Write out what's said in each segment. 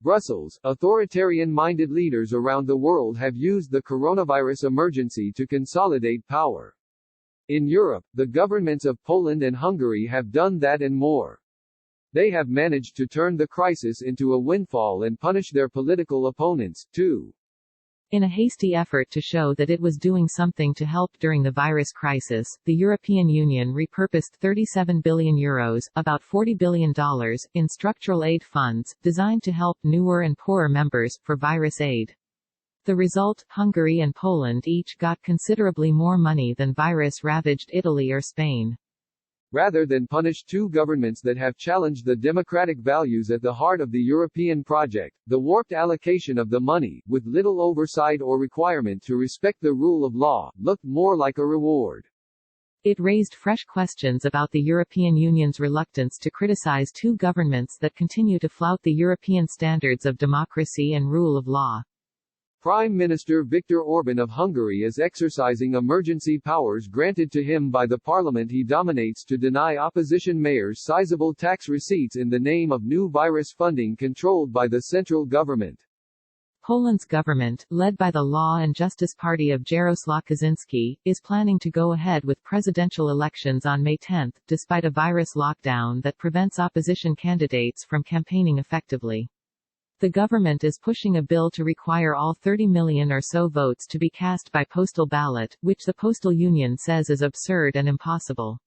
Brussels, authoritarian-minded leaders around the world have used the coronavirus emergency to consolidate power. In Europe, the governments of Poland and Hungary have done that and more. They have managed to turn the crisis into a windfall and punish their political opponents, too. In a hasty effort to show that it was doing something to help during the virus crisis, the European Union repurposed €37 billion, about $40 billion, in structural aid funds, designed to help newer and poorer members, for virus aid. The result, Hungary and Poland each got considerably more money than virus-ravaged Italy or Spain. Rather than punish two governments that have challenged the democratic values at the heart of the European project, the warped allocation of the money, with little oversight or requirement to respect the rule of law, looked more like a reward. It raised fresh questions about the European Union's reluctance to criticize two governments that continue to flout the European standards of democracy and rule of law. Prime Minister Viktor Orban of Hungary is exercising emergency powers granted to him by the parliament he dominates to deny opposition mayors sizable tax receipts in the name of new virus funding controlled by the central government. Poland's government, led by the Law and Justice Party of Jarosław Kaczynski, is planning to go ahead with presidential elections on May 10, despite a virus lockdown that prevents opposition candidates from campaigning effectively. The government is pushing a bill to require all 30 million or so votes to be cast by postal ballot, which the postal union says is absurd and impossible.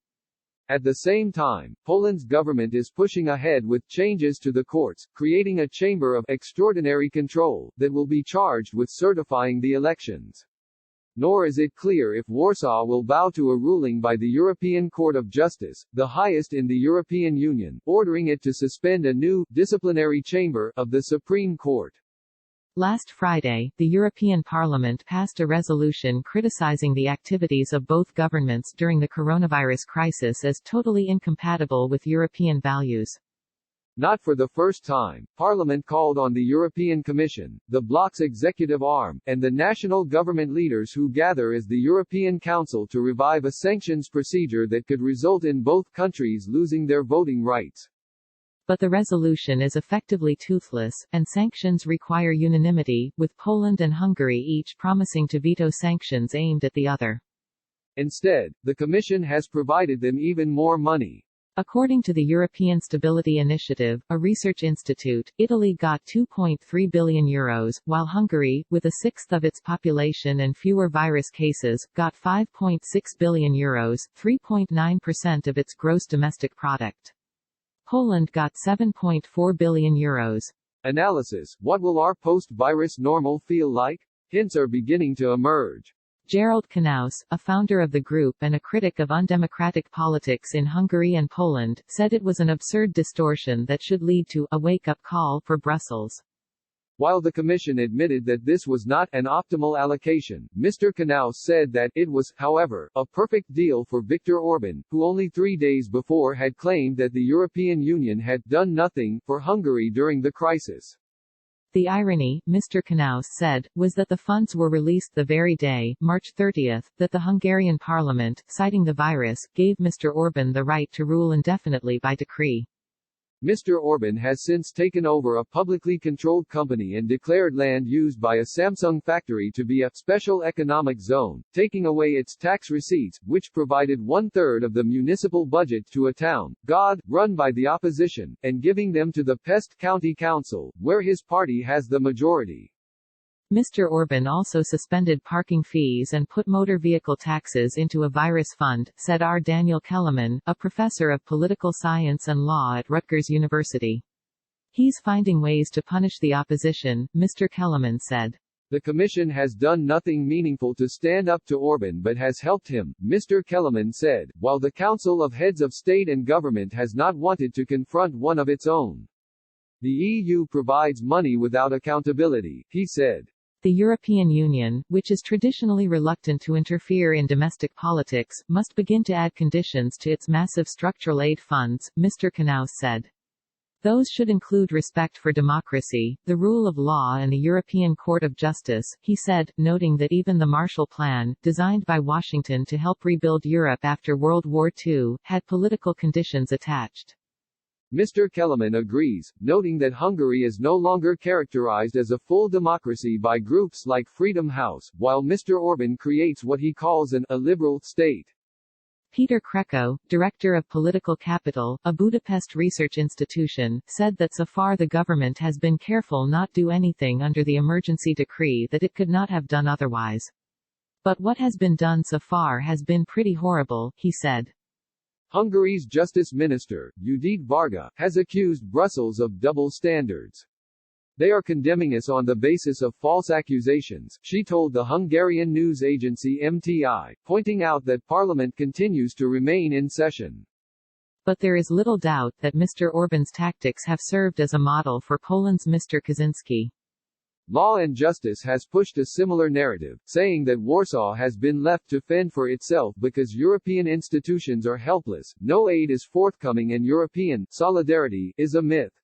At the same time, Poland's government is pushing ahead with changes to the courts, creating a chamber of extraordinary control that will be charged with certifying the elections. Nor is it clear if Warsaw will bow to a ruling by the European Court of Justice, the highest in the European Union, ordering it to suspend a new, disciplinary chamber, of the Supreme Court. Last Friday, the European Parliament passed a resolution criticizing the activities of both governments during the coronavirus crisis as totally incompatible with European values. Not for the first time, Parliament called on the European Commission, the bloc's executive arm, and the national government leaders who gather as the European Council to revive a sanctions procedure that could result in both countries losing their voting rights. But the resolution is effectively toothless, and sanctions require unanimity, with Poland and Hungary each promising to veto sanctions aimed at the other. Instead, the Commission has provided them even more money. According to the European Stability Initiative, a research institute, Italy got €2.3 billion, while Hungary, with a sixth of its population and fewer virus cases, got €5.6 billion, 3.9% of its gross domestic product. Poland got €7.4 billion. Analysis: what will our post-virus normal feel like? Hints are beginning to emerge. Gerald Knaus, a founder of the group and a critic of undemocratic politics in Hungary and Poland, said it was an absurd distortion that should lead to a wake-up call for Brussels. While the Commission admitted that this was not an optimal allocation, Mr. Knaus said that it was, however, a perfect deal for Viktor Orban, who only 3 days before had claimed that the European Union had done nothing for Hungary during the crisis. The irony, Mr. Knaus said, was that the funds were released the very day, March 30, that the Hungarian parliament, citing the virus, gave Mr. Orban the right to rule indefinitely by decree. Mr. Orban has since taken over a publicly controlled company and declared land used by a Samsung factory to be a special economic zone, taking away its tax receipts, which provided 1/3 of the municipal budget to a town, God, run by the opposition, and giving them to the Pest County Council, where his party has the majority. Mr. Orban also suspended parking fees and put motor vehicle taxes into a virus fund, said R. Daniel Kellerman, a professor of political science and law at Rutgers University. He's finding ways to punish the opposition, Mr. Kellerman said. The Commission has done nothing meaningful to stand up to Orban but has helped him, Mr. Kellerman said, while the Council of Heads of State and Government has not wanted to confront one of its own. The EU provides money without accountability, he said. The European Union, which is traditionally reluctant to interfere in domestic politics, must begin to add conditions to its massive structural aid funds, Mr. Knaus said. Those should include respect for democracy, the rule of law and the European Court of Justice, he said, noting that even the Marshall Plan, designed by Washington to help rebuild Europe after World War II, had political conditions attached. Mr. Kellerman agrees, noting that Hungary is no longer characterized as a full democracy by groups like Freedom House, while Mr. Orban creates what he calls an illiberal state. Peter Kreko, director of Political Capital, a Budapest research institution, said that so far the government has been careful not do anything under the emergency decree that it could not have done otherwise. But what has been done so far has been pretty horrible, he said. Hungary's Justice Minister, Judit Varga, has accused Brussels of double standards. They are condemning us on the basis of false accusations, she told the Hungarian news agency MTI, pointing out that Parliament continues to remain in session. But there is little doubt that Mr. Orban's tactics have served as a model for Poland's Mr. Kaczynski. Law and Justice has pushed a similar narrative, saying that Warsaw has been left to fend for itself because European institutions are helpless, no aid is forthcoming and European solidarity is a myth.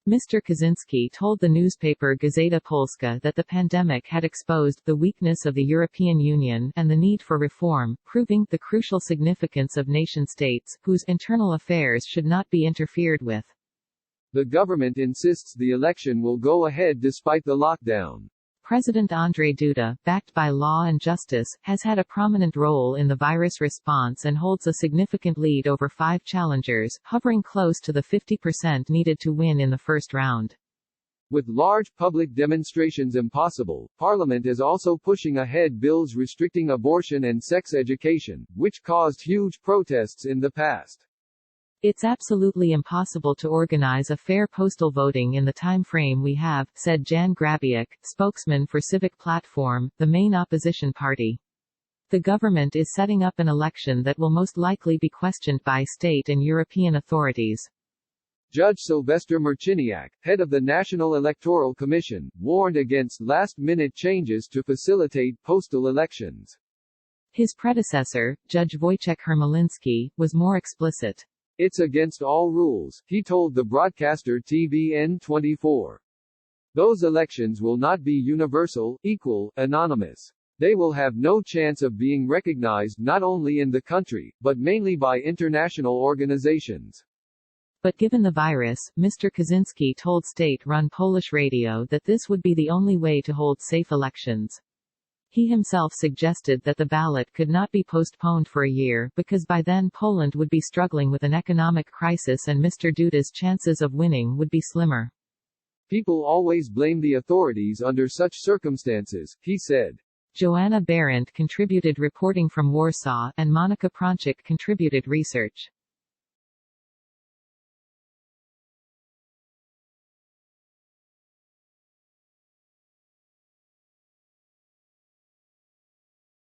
Mr. Kaczynski told the newspaper Gazeta Polska that the pandemic had exposed the weakness of the European Union and the need for reform, proving the crucial significance of nation-states, whose internal affairs should not be interfered with. The government insists the election will go ahead despite the lockdown. President Andrzej Duda, backed by Law and Justice, has had a prominent role in the virus response and holds a significant lead over 5 challengers, hovering close to the 50% needed to win in the first round. With large public demonstrations impossible, Parliament is also pushing ahead bills restricting abortion and sex education, which caused huge protests in the past. It's absolutely impossible to organize a fair postal voting in the time frame we have, said Jan Grabiak, spokesman for Civic Platform, the main opposition party. The government is setting up an election that will most likely be questioned by state and European authorities. Judge Sylvester Marciniak, head of the National Electoral Commission, warned against last-minute changes to facilitate postal elections. His predecessor, Judge Wojciech Hermeliński, was more explicit. It's against all rules, he told the broadcaster TVN24. Those elections will not be universal, equal, anonymous. They will have no chance of being recognized not only in the country, but mainly by international organizations. But given the virus, Mr. Kaczynski told state-run Polish radio that this would be the only way to hold safe elections. He himself suggested that the ballot could not be postponed for a year, because by then Poland would be struggling with an economic crisis and Mr. Duda's chances of winning would be slimmer. People always blame the authorities under such circumstances, he said. Joanna Berendt contributed reporting from Warsaw, and Monika Prączek contributed research.